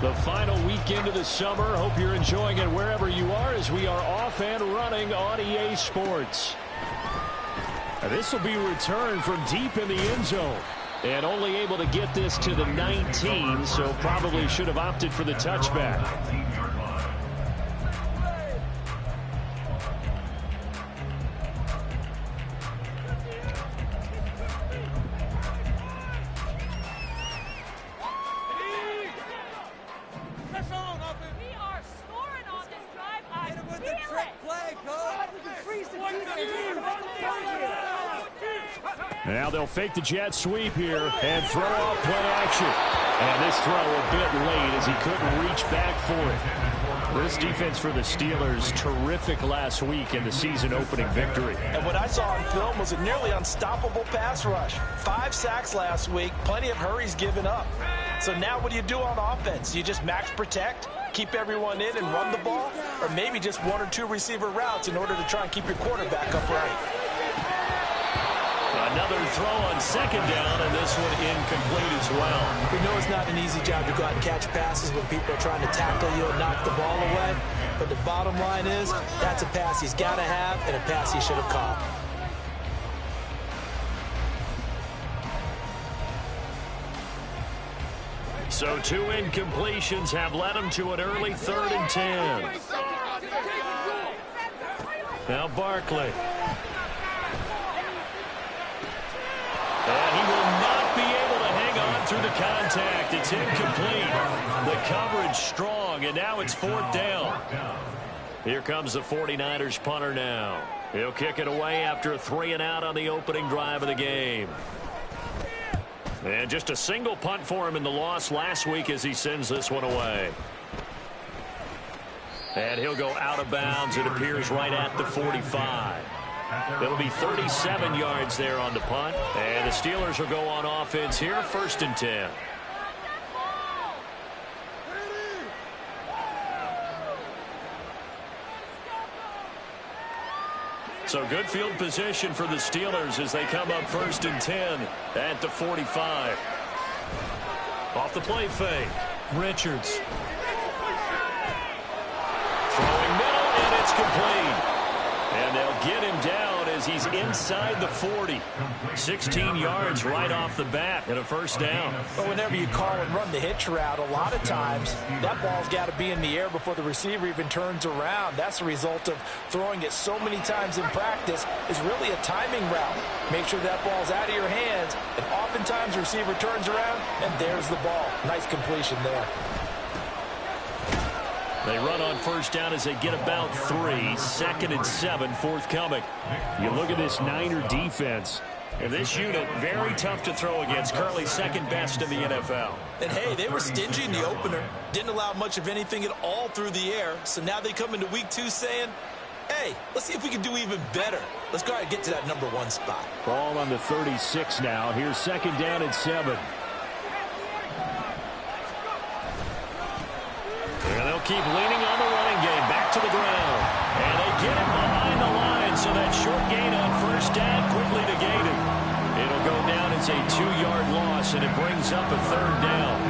The final weekend of the summer. Hope you're enjoying it wherever you are as we are off and running on EA Sports. This will be returned from deep in the end zone. And only able to get this to the 19, so probably should have opted for the touchback. Now they'll fake the jet sweep here and throw off play action. And this throw a bit late as he couldn't reach back for it. This defense for the Steelers, terrific last week in the season-opening victory. And what I saw on film was a nearly unstoppable pass rush. 5 sacks last week, plenty of hurries given up. So now what do you do on offense? You just max protect, keep everyone in and run the ball? Or maybe just 1 or 2 receiver routes in order to try and keep your quarterback upright? Another throw on second down, and this one incomplete as well. We know it's not an easy job to go out and catch passes when people are trying to tackle you and knock the ball away. But the bottom line is, that's a pass he's got to have and a pass he should have caught. So 2 incompletions have led him to an early 3rd and 10. Now Barkley. And he will not be able to hang on through the contact. It's incomplete. The coverage strong, and now it's 4th down. Here comes the 49ers punter now. He'll kick it away after a 3-and-out on the opening drive of the game. And just a single punt for him in the loss last week as he sends this one away. And he'll go out of bounds. It appears right at the 45. It'll be 37 yards there on the punt. And the Steelers will go on offense here, 1st and 10. So good field position for the Steelers as they come up 1st and 10 at the 45. Off the play fake. Richards. Throwing middle, and it's complete. And they'll get him down as he's inside the 40. 16 yards right off the bat and a 1st down. But whenever you call and run the hitch route, a lot of times that ball's got to be in the air before the receiver even turns around. That's the result of throwing it so many times in practice. Is really a timing route. Make sure that ball's out of your hands, and oftentimes the receiver turns around, and there's the ball. Nice completion there. They run on 1st down as they get about 3. 2nd and 7 forthcoming. You look at this Niner defense. And this unit, very tough to throw against. Currently 2nd best in the NFL. And, hey, they were stingy in the opener. Didn't allow much of anything at all through the air. So now they come into week 2 saying, hey, let's see if we can do even better. Let's go ahead and get to that number 1 spot. Ball on the 36 now. Here's 2nd down and 7. And they'll keep leaning on the running game. Back to the ground. And they get it behind the line. So that short gain on 1st down quickly negated. It'll go down as a 2-yard loss, and it brings up a 3rd down.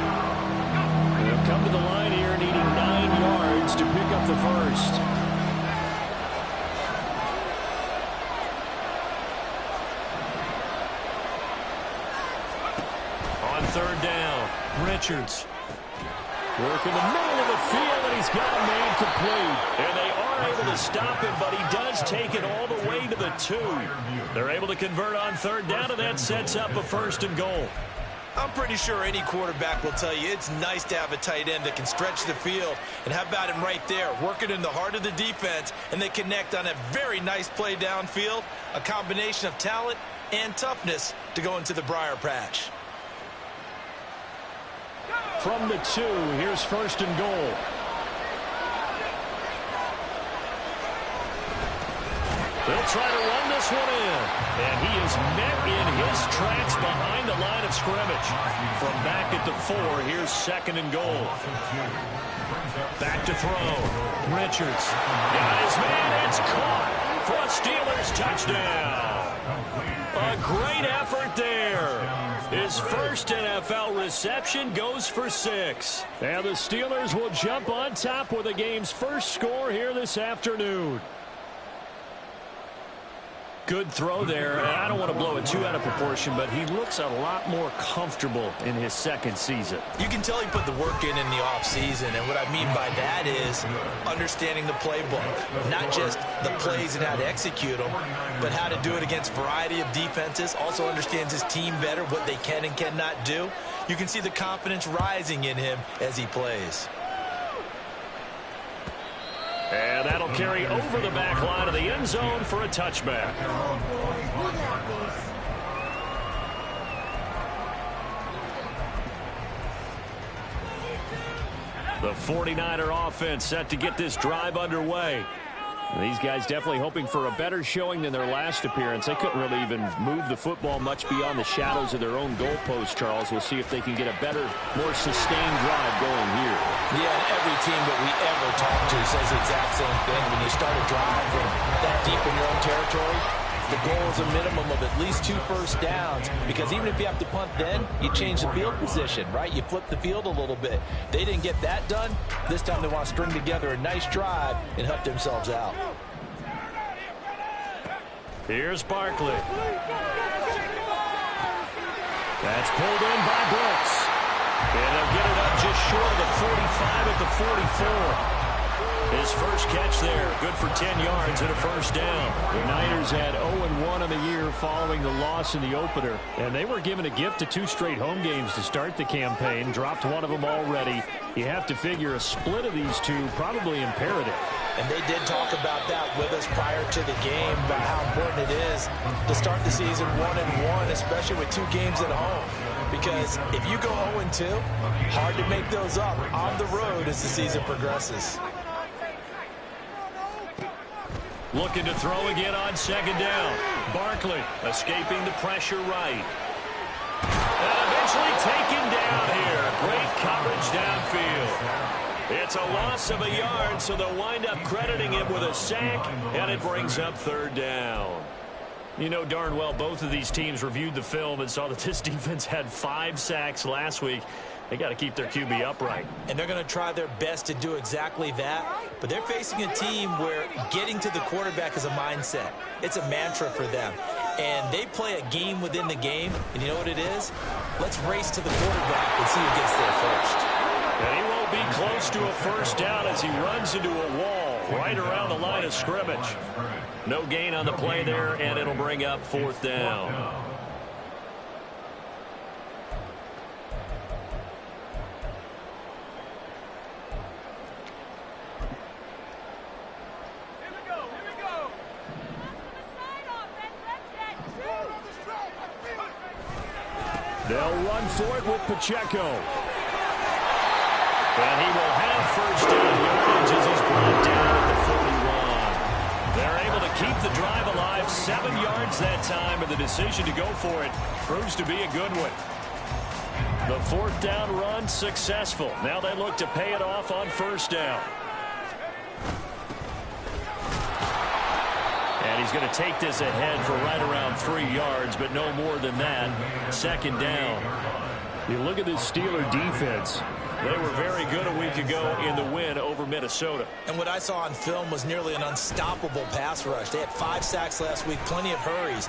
They'll come to the line here needing 9 yards to pick up the 1st. On 3rd down, Richards. Work in the middle of the field, and he's got a man complete. And they are able to stop him, but he does take it all the way to the 2. They're able to convert on 3rd down, and that sets up a 1st and goal. I'm pretty sure any quarterback will tell you it's nice to have a tight end that can stretch the field. And how about him right there, working in the heart of the defense, and they connect on a very nice play downfield, a combination of talent and toughness to go into the briar patch. From the 2, here's 1st and goal. They'll try to run this one in. And he is met in his tracks behind the line of scrimmage. From back at the 4, here's 2nd and goal. Back to throw. Richards. Got his man. It's caught for a Steelers touchdown. A great effort there. His his first NFL reception, goes for 6. And the Steelers will jump on top with the game's first score here this afternoon. Good throw there. I don't want to blow it too out of proportion, but he looks a lot more comfortable in his second season. You can tell he put the work in the offseason, and what I mean by that is understanding the playbook. Not just the plays and how to execute them, but how to do it against a variety of defenses. Also understands his team better, what they can and cannot do. You can see the confidence rising in him as he plays. And that'll carry over the back line of the end zone for a touchback. The 49er offense set to get this drive underway. These guys definitely hoping for a better showing than their last appearance. They couldn't really even move the football much beyond the shadows of their own goalpost, Charles. We'll see if they can get a better, more sustained drive going here. Yeah, and every team that we ever talk to says the exact same thing. When you start a drive from that deep in your own territory, the goal is a minimum of at least 2 first downs, because even if you have to punt then, you change the field position, right? You flip the field a little bit. They didn't get that done. This time they want to string together a nice drive and help themselves out. Here's Barkley. That's pulled in by Brooks. And they'll get it up just short of the 45 at the 44. His first catch there, good for 10 yards and a first down. The Niners had 0-1 on the year following the loss in the opener, and they were given a gift of 2 straight home games to start the campaign. Dropped one of them already. You have to figure a split of these two probably imperative. And they did talk about that with us prior to the game, about how important it is to start the season 1-1, especially with 2 games at home. Because if you go 0-2, hard to make those up on the road as the season progresses. Looking to throw again on second down. Barkley escaping the pressure right. And eventually taken down here. Great coverage downfield. It's a loss of a yard, so they'll wind up crediting him with a sack, and it brings up third down. You know darn well both of these teams reviewed the film and saw that this defense had 5 sacks last week. They got to keep their QB upright. And they're going to try their best to do exactly that. But they're facing a team where getting to the quarterback is a mindset. It's a mantra for them. And they play a game within the game. And you know what it is? Let's race to the quarterback and see who gets there first. And he won't be close to a first down as he runs into a wall right around the line of scrimmage. No gain on the play there, and it'll bring up fourth down. They'll run for it with Pacheco. And he will have first down yardage as he's brought down at the 41. They're able to keep the drive alive, 7 yards that time, and the decision to go for it proves to be a good one. The fourth down run successful. Now they look to pay it off on first down. And he's going to take this ahead for right around 3 yards, but no more than that. Second down. You look at this Steeler defense. They were very good a week ago in the win over Minnesota. And what I saw on film was nearly an unstoppable pass rush. They had 5 sacks last week, plenty of hurries.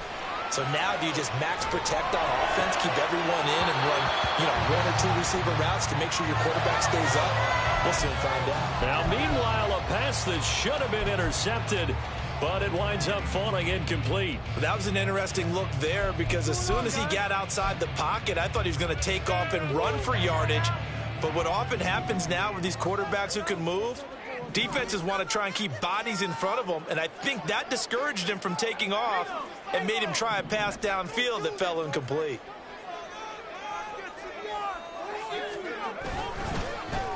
So now do you just max protect on offense, keep everyone in, and run, 1 or 2 receiver routes to make sure your quarterback stays up? We'll soon find out. Now, meanwhile, a pass that should have been intercepted, but it winds up falling incomplete. That was an interesting look there, because as soon as he got outside the pocket, I thought he was going to take off and run for yardage. But what often happens now with these quarterbacks who can move, defenses want to try and keep bodies in front of them, and I think that discouraged him from taking off and made him try a pass downfield that fell incomplete.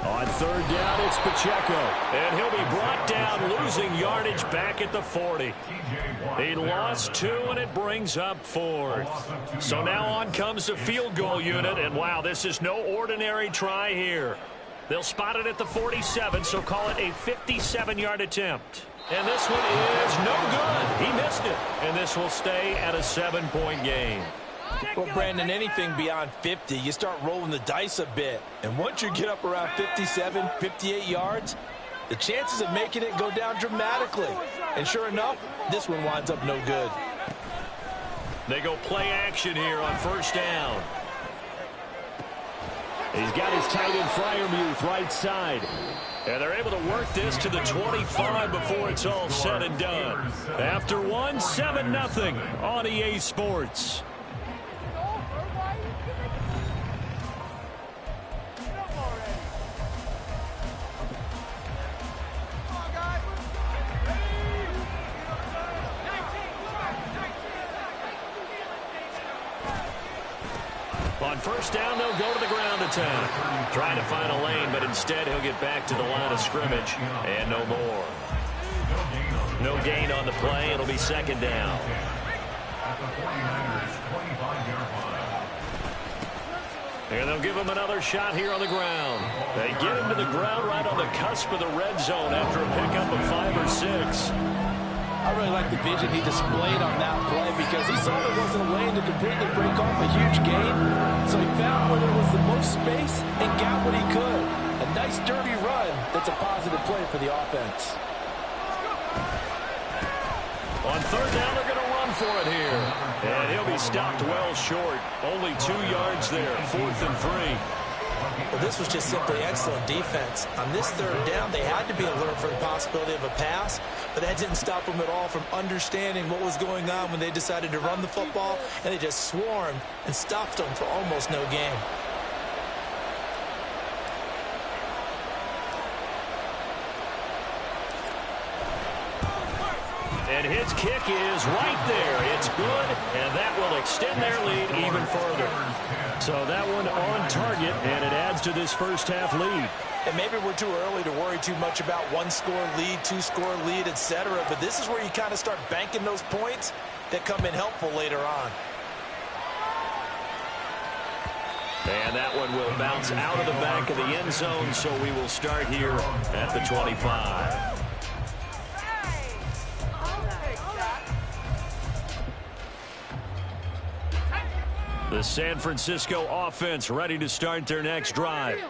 On third down, it's Pacheco, and he'll be brought down, losing yardage back at the 40. He lost 2, and it brings up 4th. So now on comes the field goal unit, and wow, this is no ordinary try here. They'll spot it at the 47, so call it a 57-yard attempt. And this one is no good. He missed it, and this will stay at a 7-point game. Well, Brandon, anything beyond 50, you start rolling the dice a bit. And once you get up around 57, 58 yards, the chances of making it go down dramatically. And sure enough, this one winds up no good. They go play action here on first down. He's got his tight end Freiermuth right side. And they're able to work this to the 25 before it's all said and done. After one, 7-0 on EA Sports. On first down, they'll go to the ground attack. Trying to find a lane, but instead he'll get back to the line of scrimmage. And no more. No gain on the play. It'll be second down. And they'll give him another shot here on the ground. They get him to the ground right on the cusp of the red zone after a pickup of 5 or 6. I really like the vision he displayed on that play because he saw there wasn't a lane to completely break off a huge gain. So he found where there was the most space and got what he could. A nice dirty run that's a positive play for the offense. On third down, they're going to run for it here. And he'll be stopped well short. Only 2 yards there, 4th and 3. Well, this was just simply excellent defense. On this third down, they had to be alert for the possibility of a pass, but that didn't stop them at all from understanding what was going on when they decided to run the football, and they just swarmed and stopped them for almost no gain. And his kick is right there. It's good, and that will extend their lead even further. So that one on target, and it adds to this first half lead. And maybe we're too early to worry too much about 1-score lead, 2-score lead, etc. But this is where you kind of start banking those points that come in helpful later on. And that one will bounce out of the back of the end zone, so we will start here at the 25. The San Francisco offense ready to start their next drive.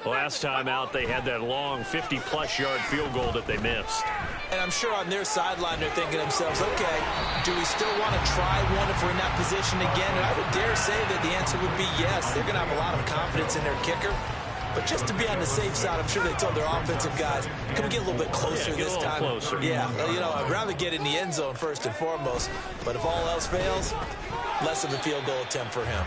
Last time out, they had that long 50-plus yard field goal that they missed. And I'm sure on their sideline, they're thinking to themselves, okay, do we still want to try one if we're in that position again? And I would dare say that the answer would be yes. They're going to have a lot of confidence in their kicker. But just to be on the safe side, I'm sure they told their offensive guys, can we get a little bit closer this time? Closer. Yeah, you know, I'd rather get in the end zone first and foremost. But if all else fails, less of a field goal attempt for him.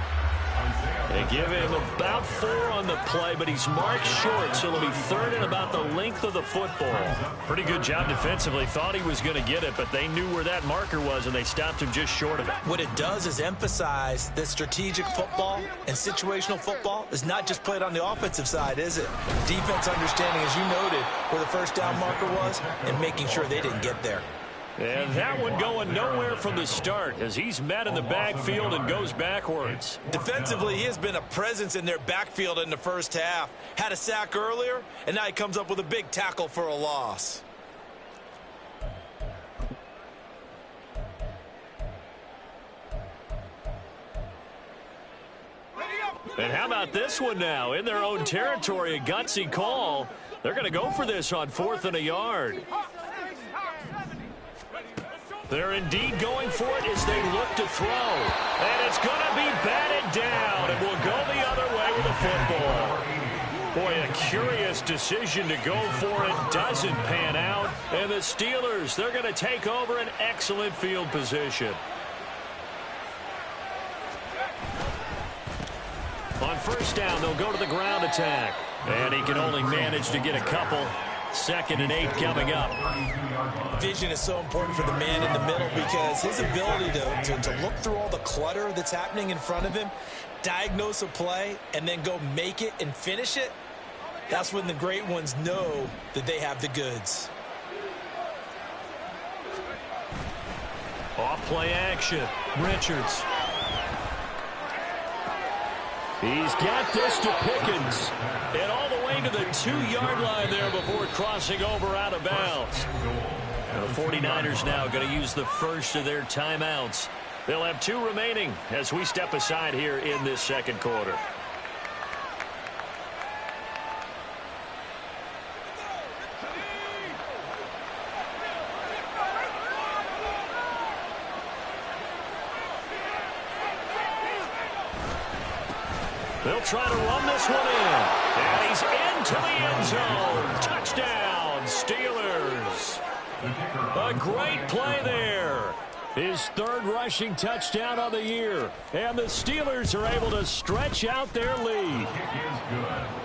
They give him about 4 on the play, but he's marked short, so it'll be third and about the length of the football. Pretty good job defensively. Thought he was going to get it, but they knew where that marker was, and they stopped him just short of it. What it does is emphasize that strategic football and situational football is not just played on the offensive side, is it? Defense understanding, as you noted, where the first down marker was and making sure they didn't get there. And that one going nowhere from the start as he's met in the backfield and goes backwards. Defensively, he has been a presence in their backfield in the first half. Had a sack earlier, and now he comes up with a big tackle for a loss. And how about this one now? In their own territory, a gutsy call. They're going to go for this on 4th and a yard. They're indeed going for it as they look to throw. And it's going to be batted down. It will go the other way with the football. Boy, a curious decision to go for it. Doesn't pan out. And the Steelers, they're going to take over an excellent field position. On first down, they'll go to the ground attack. And he can only manage to get a couple. 2nd and 8 coming up. Vision is so important for the man in the middle because his ability to look through all the clutter that's happening in front of him, diagnose a play, and then go make it and finish it, that's when the great ones know that they have the goods. Off play action. Richards. He's got this to Pickens. And all the way to the 2-yard line there before crossing over out of bounds. And the 49ers now going to use the first of their timeouts. They'll have 2 remaining as we step aside here in this second quarter. They'll try to run this one in. And he's into the end zone. Touchdown, Steelers. A great play there. His 3rd rushing touchdown of the year. And the Steelers are able to stretch out their lead.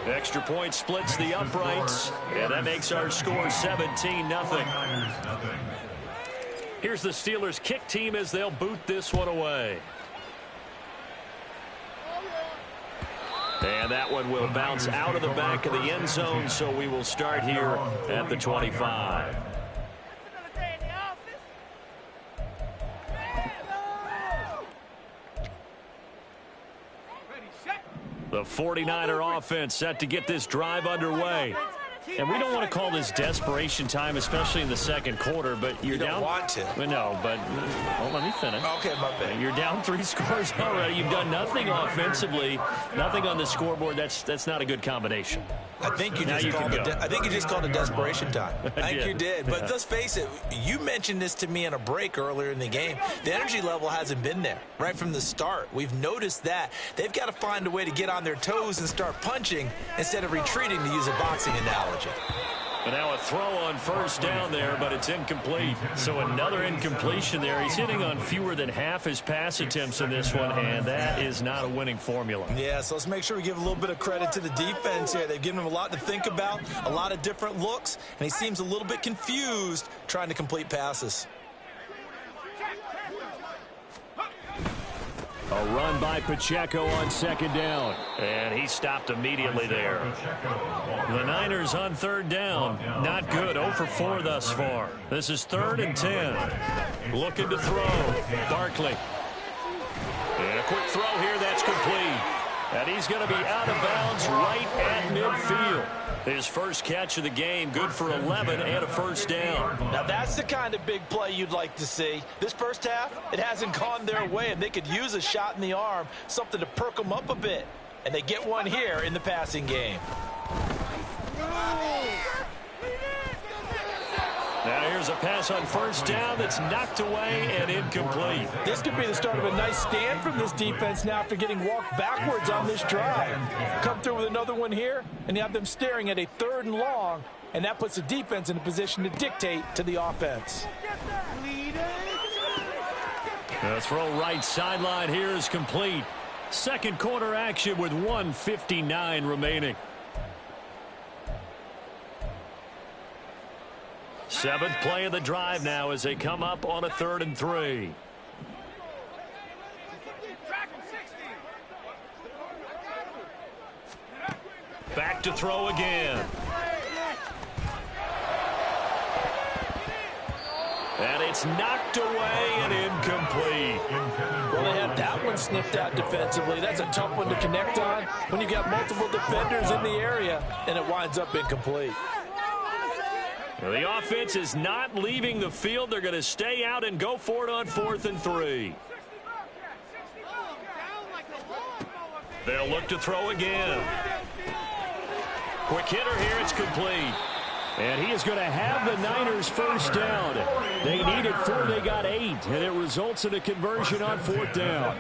Extra point splits the uprights. And that makes our score 17-0. Here's the Steelers kick team as they'll boot this one away. And that one will bounce out of the back of the end zone, so we will start here at the 25. The 49er offense set to get this drive underway. And we don't want to call this desperation time, especially in the second quarter, but you're down. You don't want to. No, but let me finish. Okay, my bad. You're down 3 scores already. You've done nothing offensively, nothing on the scoreboard. That's not a good combination. I think you just called it desperation time. I think you did. But let's face it, you mentioned this to me in a break earlier in the game. The energy level hasn't been there right from the start. We've noticed that. They've got to find a way to get on their toes and start punching instead of retreating, to use a boxing analogy. But now a throw on first down there, but it's incomplete. So another incompletion there. He's hitting on fewer than half his pass attempts in this one, and that is not a winning formula. Yeah, so let's make sure we give a little bit of credit to the defense here. They've given him a lot to think about, a lot of different looks, and he seems a little bit confused trying to complete passes. A run by Pacheco on second down. And he stopped immediately there. The Niners on third down. Not good. 0 for 4 thus far. This is 3rd and 10. Looking to throw. Barkley. And a quick throw here. That's complete. And he's going to be out of bounds right at midfield. His first catch of the game, good for 11 and a first down. Now that's the kind of big play you'd like to see. This first half, it hasn't gone their way, and they could use a shot in the arm, something to perk them up a bit. And they get one here in the passing game. Now here's a pass on first down that's knocked away and incomplete. This could be the start of a nice stand from this defense now after getting walked backwards on this drive. Come through with another one here, and you have them staring at a 3rd and long, and that puts the defense in a position to dictate to the offense. The throw right sideline here is complete. Second quarter action with 1:59 remaining. 7th play of the drive now as they come up on a 3rd and 3. Back to throw again. And it's knocked away and incomplete. Well, they had that one sniffed out defensively. That's a tough one to connect on when you've got multiple defenders in the area, and it winds up incomplete. Well, the offense is not leaving the field. They're going to stay out and go for it on 4th and 3. They'll look to throw again. Quick hitter here. It's complete. And he is going to have the Niners first down. They needed 4. They got 8. And it results in a conversion on 4th down.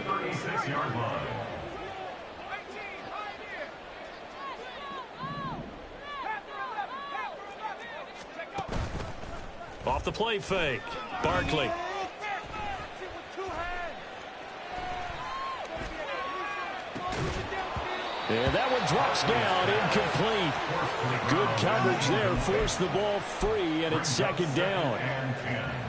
Off the play fake. Barkley. And that one drops down, incomplete. Good coverage there, forced the ball free, and it's second down.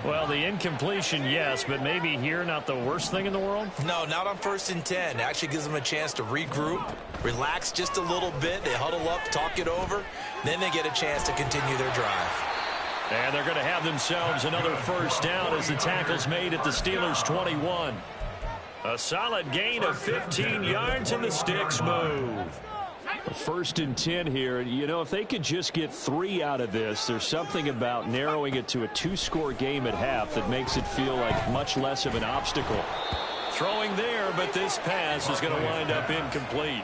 Well, the incompletion, yes, but maybe here not the worst thing in the world? No, not on 1st and 10. It actually gives them a chance to regroup, relax just a little bit. They huddle up, talk it over. Then they get a chance to continue their drive. And they're going to have themselves another first down as the tackle's made at the Steelers' 21. A solid gain of 15 yards and the sticks move. 1st and 10 here. You know, if they could just get 3 out of this, there's something about narrowing it to a 2-score game at half that makes it feel like much less of an obstacle. throwing there, but this pass is going to wind up incomplete.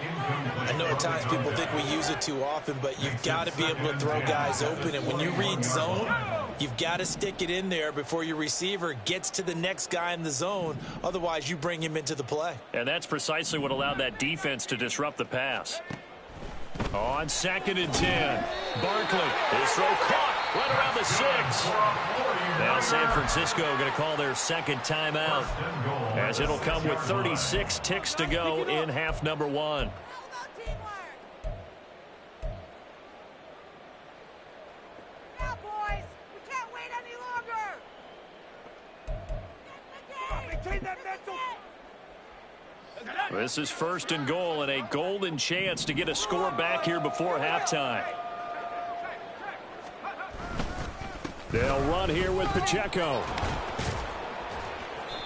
I know at times people think we use it too often, but you've got to be able to throw guys open. And when you read zone, you've got to stick it in there before your receiver gets to the next guy in the zone. Otherwise, you bring him into the play. And that's precisely what allowed that defense to disrupt the pass. On 2nd and 10, Barkley, his throw caught right around the 6. Now San Francisco going to call their second timeout, as it'll come with 36 ticks to go in half number 1. Now, boys, we can't wait any longer. Maintain that mental. This is 1st and goal, and a golden chance to get a score back here before halftime. They'll run here with Pacheco.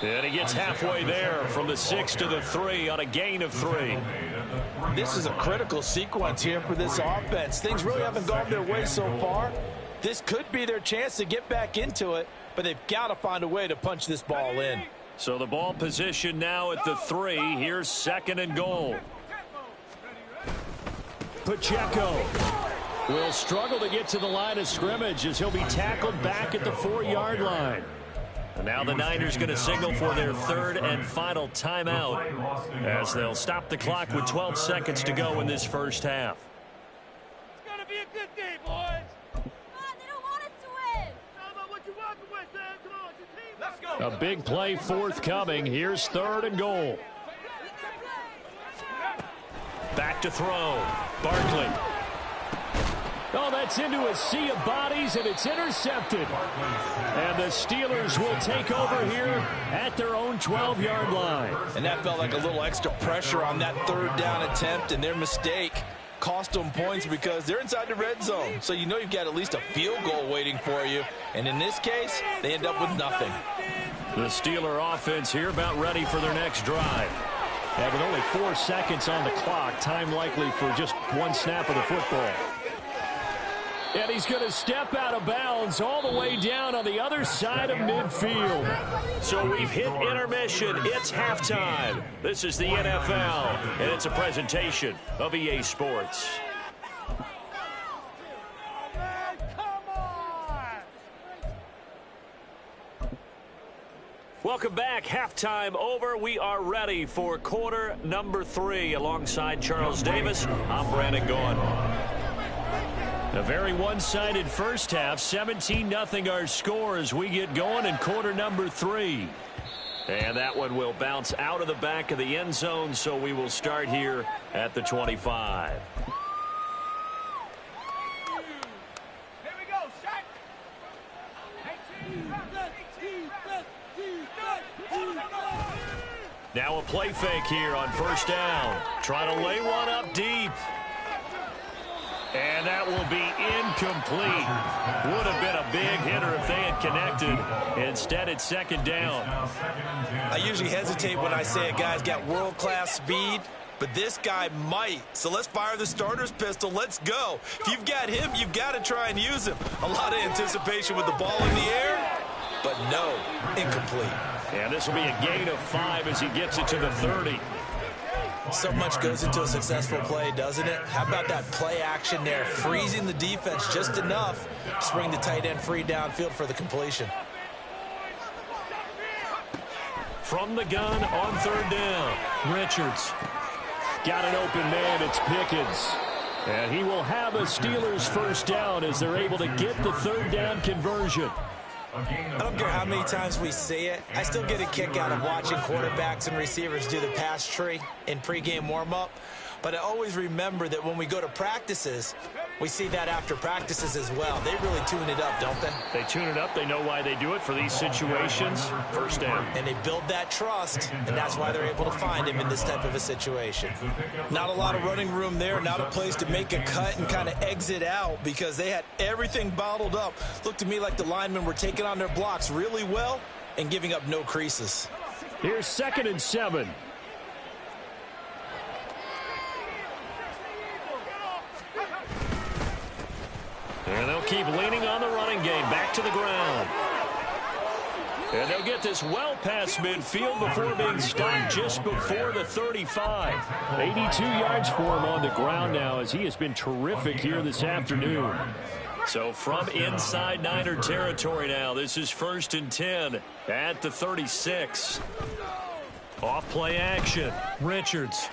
And he gets halfway there from the 6 to the 3 on a gain of 3. This is a critical sequence here for this offense. Things really haven't gone their way so far. This could be their chance to get back into it, but they've got to find a way to punch this ball in. So the ball position now at the 3. Here's 2nd and goal. Pacheco will struggle to get to the line of scrimmage as he'll be tackled back at the 4-yard line. And now the Niners going to signal for their 3rd and final timeout, as they'll stop the clock with 12 seconds to go in this first half. It's going to be a good day, boys. They don't want us to win. How about what you walking with, man? Come on, your team. Let's go. A big play forthcoming. Here's 3rd and goal. Back to throw. Barkley. Oh, that's into a sea of bodies, and it's intercepted. And the Steelers will take over here at their own 12-yard line. And that felt like a little extra pressure on that 3rd down attempt, and their mistake cost them points because they're inside the red zone. So you know you've got at least a field goal waiting for you. And in this case, they end up with nothing. The Steeler offense here about ready for their next drive. And with only 4 seconds on the clock, time likely for just one snap of the football. And he's going to step out of bounds all the way down on the other side of midfield. So we've hit intermission. It's halftime. This is the NFL, and it's a presentation of EA Sports. Welcome back. Halftime over. We are ready for quarter number 3. Alongside Charles Davis, I'm Brandon Gaughan. A very one-sided first half. 17-0 our score as we get going in quarter number 3. And that one will bounce out of the back of the end zone, so we will start here at the 25. Here we go, Shaq. Now a play fake here on 1st down. Trying to lay one up deep. And that will be incomplete. Would have been a big hitter if they had connected. Instead, it's 2nd down. I usually hesitate when I say a guy's got world-class speed, but this guy might. So let's fire the starter's pistol. Let's go. If you've got him, you've got to try and use him. A lot of anticipation with the ball in the air, but no, incomplete. And this will be a gain of 5 as he gets it to the 30. So much goes into a successful play, doesn't it? How about that play action there, freezing the defense just enough to bring the tight end free downfield for the completion. From the gun on 3rd down, Richards. Got an open man, it's Pickens. And he will have a Steelers 1st down as they're able to get the 3rd down conversion. I don't care how many times we see it. I still get a kick out of watching quarterbacks and receivers do the pass tree in pregame warm-up. But I always remember that when we go to practices, we see that after practices as well. They really tune it up, don't they? They tune it up. They know why they do it for these situations. 1st down. And they build that trust, and that's why they're able to find him in this type of a situation. Not a lot of running room there, not a place to make a cut and kind of exit out because they had everything bottled up. Looked to me like the linemen were taking on their blocks really well and giving up no creases. Here's 2nd and 7. And they'll keep leaning on the running game. Back to the ground. And they'll get this well past midfield before being stopped just before the 35. 82 yards for him on the ground now, as he has been terrific here this afternoon. So from inside Niner territory now, this is 1st and 10 at the 36. Off play action. Richards.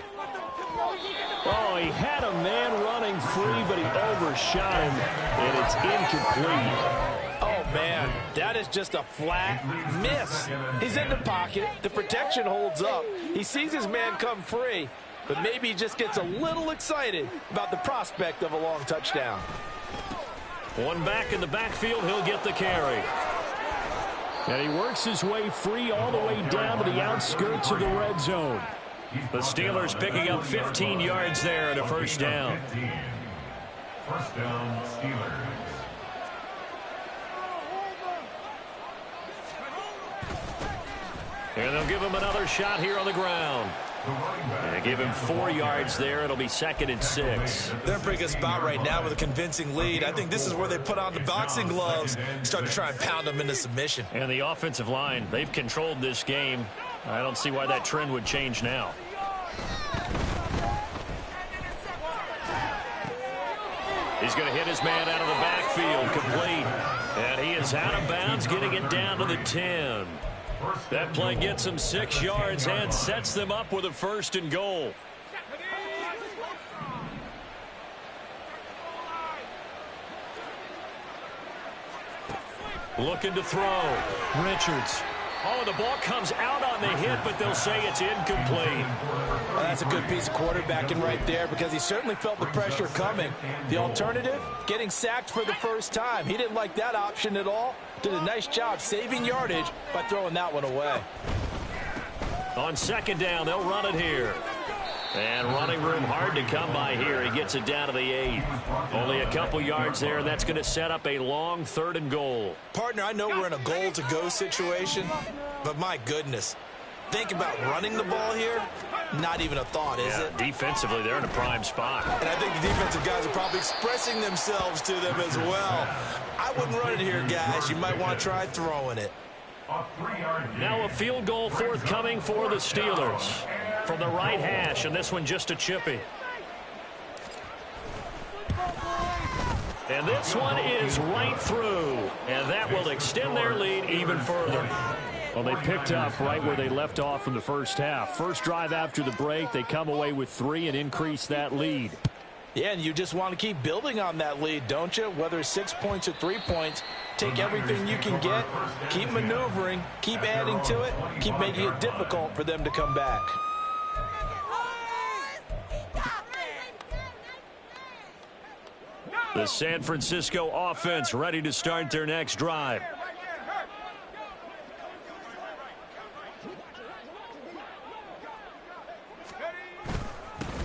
Oh, he had a man running free, but he overshot him, and it's incomplete. Oh, man, that is just a flat miss. He's in the pocket. The protection holds up. He sees his man come free, but maybe he just gets a little excited about the prospect of a long touchdown. One back in the backfield, he'll get the carry. And he works his way free all the way down to the outskirts of the red zone. The Steelers picking up 15 yards there and a first down. First down, Steelers. And they'll give him another shot here on the ground. And they give him 4 yards there. It'll be 2nd and 6. They're in a pretty good spot right now with a convincing lead. I think this is where they put on the boxing gloves, start to try and pound them into submission. And the offensive line, they've controlled this game. I don't see why that trend would change now. He's going to hit his man out of the backfield, complete. And he is out of bounds, getting it down to the 10. That play gets him 6 yards and sets them up with a 1st and goal. Looking to throw. Richards. Oh, the ball comes out on the hit, but they'll say it's incomplete. Well, that's a good piece of quarterbacking right there, because he certainly felt the pressure coming. The alternative, getting sacked for the first time. He didn't like that option at all. Did a nice job saving yardage by throwing that one away. On 2nd down, they'll run it here. And running room hard to come by here. He gets it down to the 8. Only a couple yards there, and that's going to set up a long 3rd and goal. Partner, I know we're in a goal-to-go situation, but my goodness. Think about running the ball here. Not even a thought, is it? Defensively, they're in a prime spot. And I think the defensive guys are probably expressing themselves to them as well. I wouldn't run it here, guys. You might want to try throwing it. Now a field goal forthcoming for the Steelers. From the right hash, and this one just a chippy. And this one is right through, and that will extend their lead even further. Well, they picked up right where they left off in the first half. First drive after the break, they come away with 3 and increase that lead. Yeah, and you just want to keep building on that lead, don't you? Whether it's 6 points or 3 points, take everything you can get, keep maneuvering, keep adding to it, keep making it difficult for them to come back. The San Francisco offense ready to start their next drive.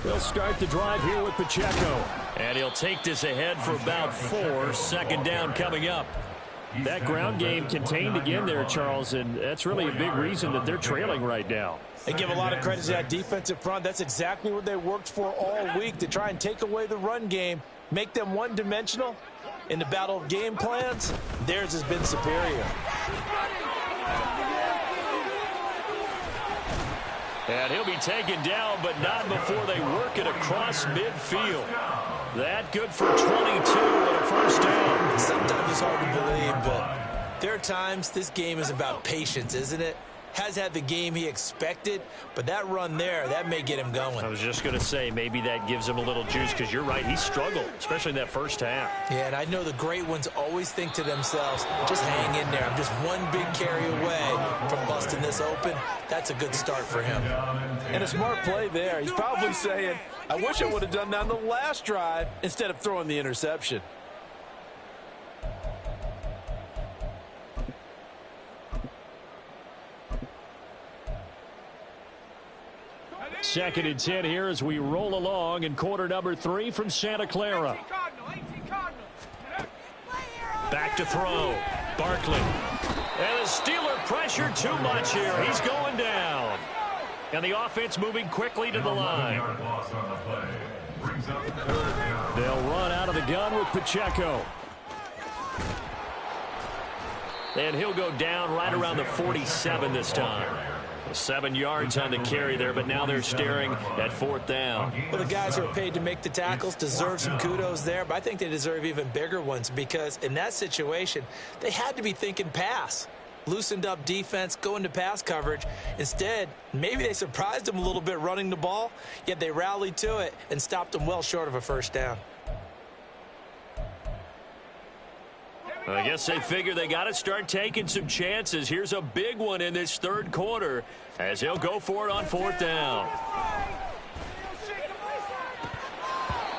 They'll start the drive here with Pacheco. And he'll take this ahead for about 4. 2nd down coming up. That ground game contained again there, Charles, and that's really a big reason that they're trailing right now. They give a lot of credit to that defensive front. That's exactly what they worked for all week, to try and take away the run game, make them one-dimensional. In the battle of game plans, theirs has been superior. And he'll be taken down, but not before they work it across midfield. That good for 22 and a first down. Sometimes it's hard to believe, but there are times this game is about patience, isn't it? Has had the game he expected, but that run there, that may get him going. I was just going to say, maybe that gives him a little juice, because you're right, he struggled, especially in that first half. Yeah, and I know the great ones always think to themselves, just hang in there. I'm just one big carry away from busting this open. That's a good start for him. And a smart play there. He's probably saying, I wish I would have done that on the last drive instead of throwing the interception. Second and 10 here as we roll along in quarter number 3 from Santa Clara. Back to throw. Barkley. And the Steeler pressure too much here. He's going down. And the offense moving quickly to the line. They'll run out of the gun with Pacheco. And he'll go down right around the 47 this time. 7 yards on the carry there, but now they're staring at 4th down. Well, the guys who are paid to make the tackles deserve some kudos there, but I think they deserve even bigger ones because in that situation, they had to be thinking pass. Loosened up defense, going to pass coverage. Instead, maybe they surprised them a little bit running the ball, yet they rallied to it and stopped them well short of a first down. I guess they figure they got to start taking some chances. Here's a big one in this 3rd quarter as he'll go for it on 4th down.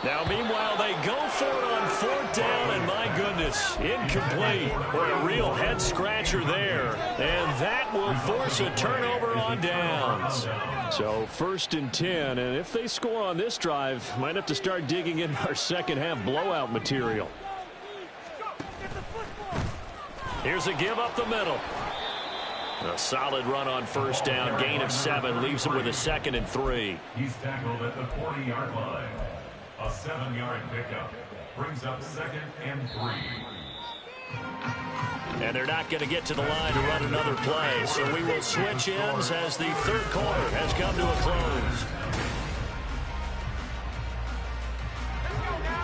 Now, meanwhile, they go for it on 4th down, and my goodness, incomplete. Boy, a real head-scratcher there. And that will force a turnover on downs. So 1st and 10, and if they score on this drive, might have to start digging in our second-half blowout material. Here's a give up the middle. A solid run on 1st down. Gain of 7 leaves him with a 2nd and 3. He's tackled at the 40-yard line. A 7-yard pickup brings up 2nd and 3. And they're not going to get to the line to run another play. So we will switch ends as the 3rd quarter has come to a close.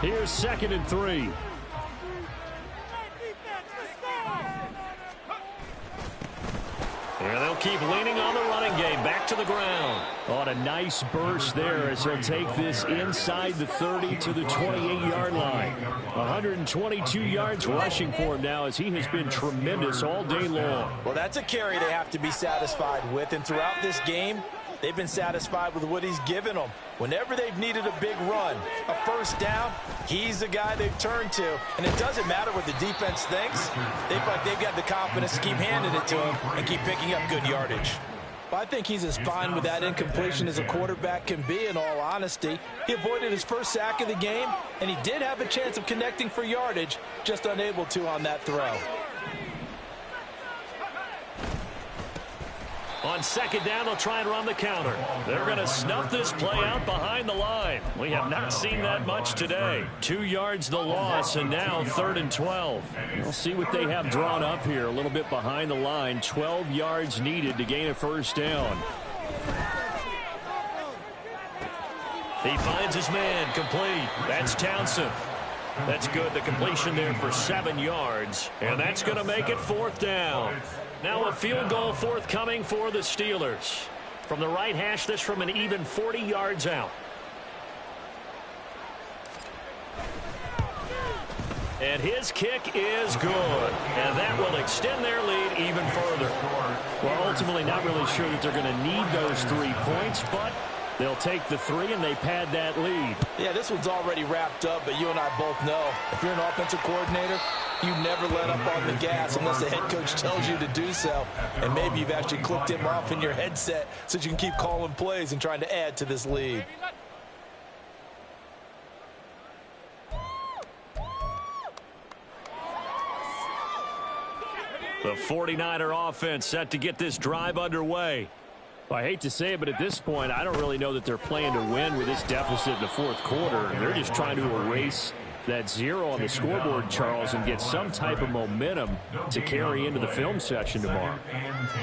Here's 2nd and 3. And they'll keep leaning on the running game. Back to the ground. On a nice burst there as he'll take this inside the 30 to the 28-yard line. 122 yards rushing for him now as he has been tremendous all day long. Well, that's a carry they have to be satisfied with. And throughout this game, they've been satisfied with what he's given them. Whenever they've needed a big run, a first down, he's the guy they've turned to. And it doesn't matter what the defense thinks. They've got the confidence to keep handing it to him and keep picking up good yardage. Well, I think he's as fine with that incompletion as a quarterback can be, in all honesty. He avoided his first sack of the game, and he did have a chance of connecting for yardage, just unable to on that throw. On 2nd down, they'll try and run the counter. They're going to snuff this play out behind the line. We have not seen that much today. 2 yards the loss, and now 3rd and 12. We'll see what they have drawn up here. A little bit behind the line. 12 yards needed to gain a first down. He finds his man, complete. That's Townsend. That's good. The completion there for 7 yards. And that's going to make it 4th down. Now a field goal forthcoming for the Steelers. From the right hash, this from an even 40 yards out. And his kick is good. And that will extend their lead even further. Well, ultimately not really sure that they're going to need those 3 points, but they'll take the 3 and they pad that lead. Yeah, this one's already wrapped up, but you and I both know if you're an offensive coordinator, you never let up on the gas unless the head coach tells you to do so. And maybe you've actually clicked him off in your headset so you can keep calling plays and trying to add to this lead. The 49er offense set to get this drive underway. Well, I hate to say it, but at this point, I don't really know that they're playing to win with this deficit in the 4th quarter. They're just trying to erase that 0 on the scoreboard, Charles, and get some type of momentum to carry into the film session tomorrow.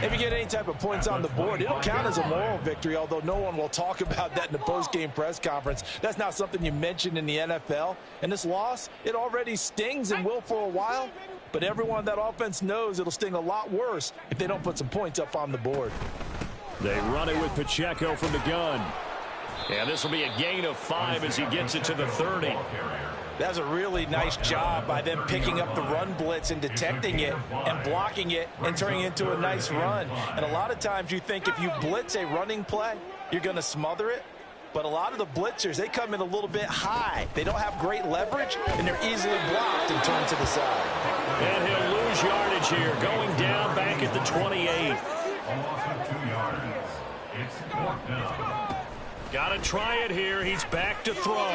If you get any type of points on the board, it'll count as a moral victory, although no one will talk about that in the post-game press conference. That's not something you mentioned in the NFL. And this loss, it already stings and will for a while, but everyone on that offense knows it'll sting a lot worse if they don't put some points up on the board. They run it with Pacheco from the gun. And this will be a gain of 5 as he gets it to the 30. That's a really nice job by them picking up the run blitz and detecting it and blocking it and turning it into a nice run. And a lot of times you think if you blitz a running play, you're going to smother it. But a lot of the blitzers, they come in a little bit high. They don't have great leverage, and they're easily blocked and turned to the side. And he'll lose yardage here, going down back at the 28. Almost 2 yards. It's 4th down. Got to try it here. He's back to throw.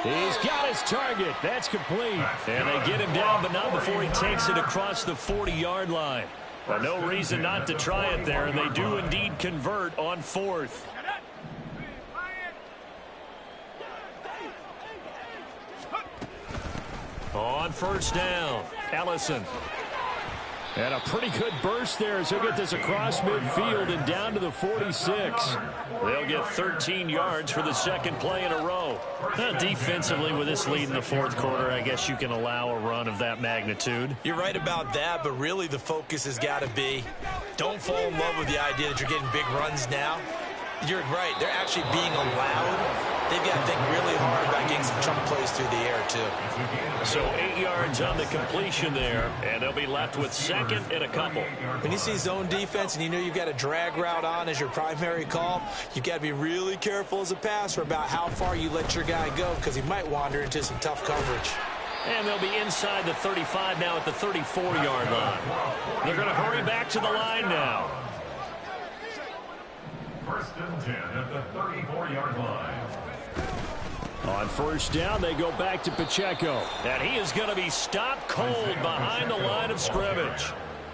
He's got his target. That's complete. And they get him down, but not before he takes it across the 40-yard line. Well, no reason not to try it there, and they do indeed convert on 4th. On 1st down, Ellison. And a pretty good burst there as he'll get this across midfield and down to the 46. They'll get 13 yards for the second play in a row. Defensively, with this lead in the fourth quarter, I guess you can allow a run of that magnitude. You're right about that, but really the focus has got to be don't fall in love with the idea that you're getting big runs now. You're right. They're actually being allowed. They've got to think really hard about getting some chunk plays through the air, too. So 8 yards on the completion there, and they'll be left with second and a couple. When you see zone defense and you know you've got a drag route on as your primary call, you've got to be really careful as a passer about how far you let your guy go because he might wander into some tough coverage. And they'll be inside the 35 now at the 34-yard line. They're going to hurry back to the line now. First and 10 at the 34-yard line. On first down, they go back to Pacheco. And he is going to be stopped cold behind the line of scrimmage.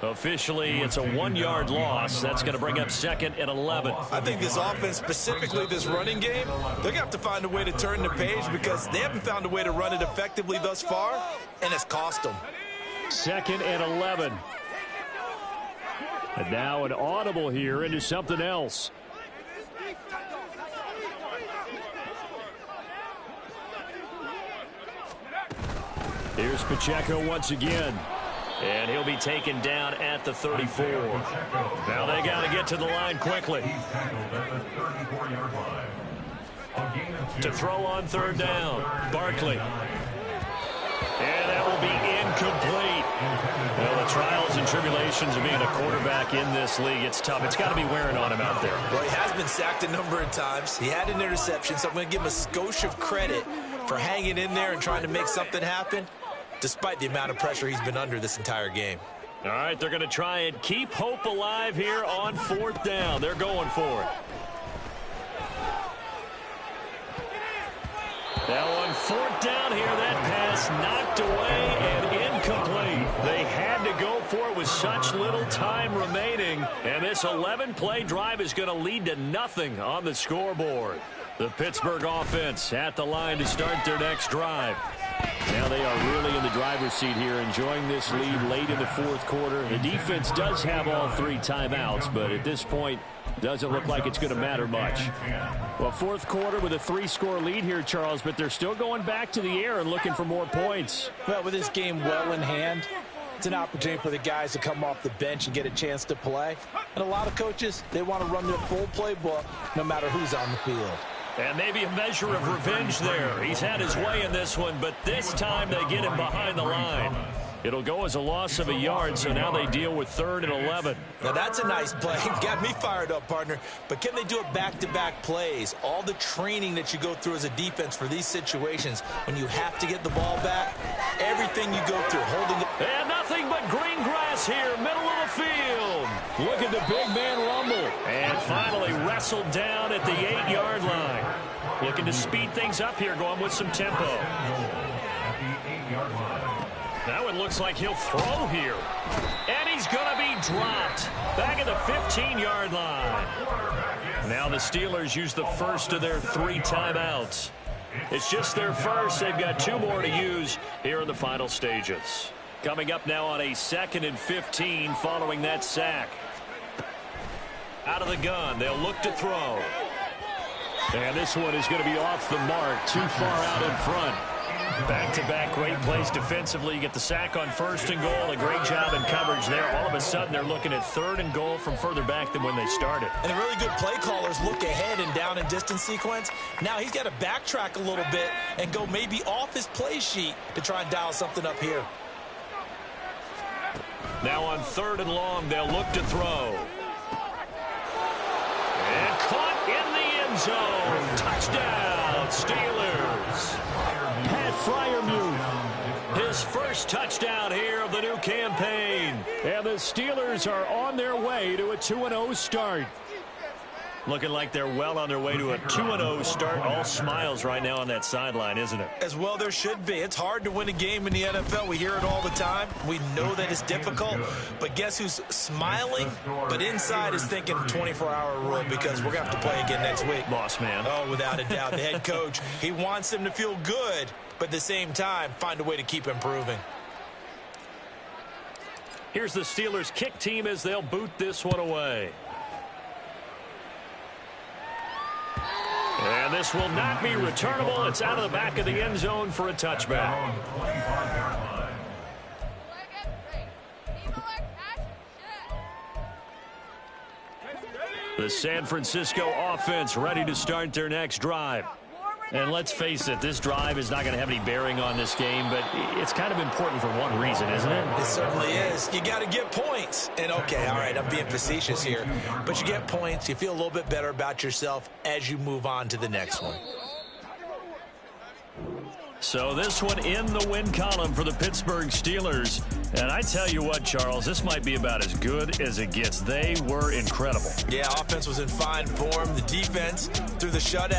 Officially, it's a 1-yard loss. That's going to bring up second and 11. I think this offense, specifically this running game, they're going to have to find a way to turn the page because they haven't found a way to run it effectively thus far, and it's cost them. Second and 11. And now an audible here into something else. Here's Pacheco once again. And he'll be taken down at the 34. Now they got to get to the line quickly. To throw on third down. Barkley. And that will be incomplete. Well, the trials and tribulations of being a quarterback in this league, it's tough. It's got to be wearing on him out there. Well, he has been sacked a number of times. He had an interception, so I'm going to give him a skosh of credit for hanging in there and trying to make something happen, despite the amount of pressure he's been under this entire game. All right, they're going to try and keep hope alive here on fourth down. They're going for it. Now on fourth down here, that pass knocked away and incomplete. They had to go for it with such little time remaining. And this 11-play drive is going to lead to nothing on the scoreboard. The Pittsburgh offense at the line to start their next drive. Now they are really in the driver's seat here, enjoying this lead late in the fourth quarter. The defense does have all 3 timeouts, but at this point, doesn't look like it's going to matter much. Well, fourth quarter with a 3-score lead here, Charles, but they're still going back to the air and looking for more points. Well, with this game well in hand, it's an opportunity for the guys to come off the bench and get a chance to play. And a lot of coaches, they want to run their full playbook no matter who's on the field. And maybe a measure of revenge there. He's had his way in this one, but this time they get him behind the line. It'll go as a loss of a yard, so now they deal with 3rd and 11. Now that's a nice play. Got me fired up, partner. But can they do it back-to-back plays? All the training that you go through as a defense for these situations, when you have to get the ball back, everything you go through, holding it. And nothing but green grass here, middle of the field. Look at the big man rumble. And finally wrestled down at the 8-yard line. Looking to speed things up here, going with some tempo. Now it looks like he'll throw here. And he's going to be dropped. Back at the 15-yard line. Now the Steelers use the first of their 3 timeouts. It's just their first. They've got 2 more to use here in the final stages. Coming up now on a 2nd and 15 following that sack. Out of the gun. They'll look to throw. And this one is going to be off the mark. Too far out in front. Back-to-back great plays defensively. You get the sack on 1st and goal. A great job in coverage there. All of a sudden, they're looking at 3rd and goal from further back than when they started. And the really good play callers look ahead and down and distance sequence. Now he's got to backtrack a little bit and go maybe off his play sheet to try and dial something up here. Now on 3rd and long, they'll look to throw. And caught in the end zone. Touchdown, Steelers. Pat Freiermuth, his first touchdown here of the new campaign. And the Steelers are on their way to a 2-0 start. Looking like they're well on their way to a 2-0 start. All smiles right now on that sideline, isn't it? As well there should be. It's hard to win a game in the NFL. We hear it all the time. We know that it's difficult. But guess who's smiling? But inside is thinking 24-hour rule because we're going to have to play again next week. Boss man. Oh, without a doubt. The head coach, he wants them to feel good, but at the same time, find a way to keep improving. Here's the Steelers' kick team as they'll boot this one away. And this will not be returnable. It's out of the back of the end zone for a touchback. The San Francisco offense ready to start their next drive. And let's face it, this drive is not going to have any bearing on this game, but it's kind of important for one reason, isn't it? It certainly is. You got to get points. And, okay, all right, I'm being facetious here. But you get points. You feel a little bit better about yourself as you move on to the next one. So this one in the win column for the Pittsburgh Steelers. And I tell you what, Charles, this might be about as good as it gets. They were incredible. Yeah, offense was in fine form. The defense, through the shutout,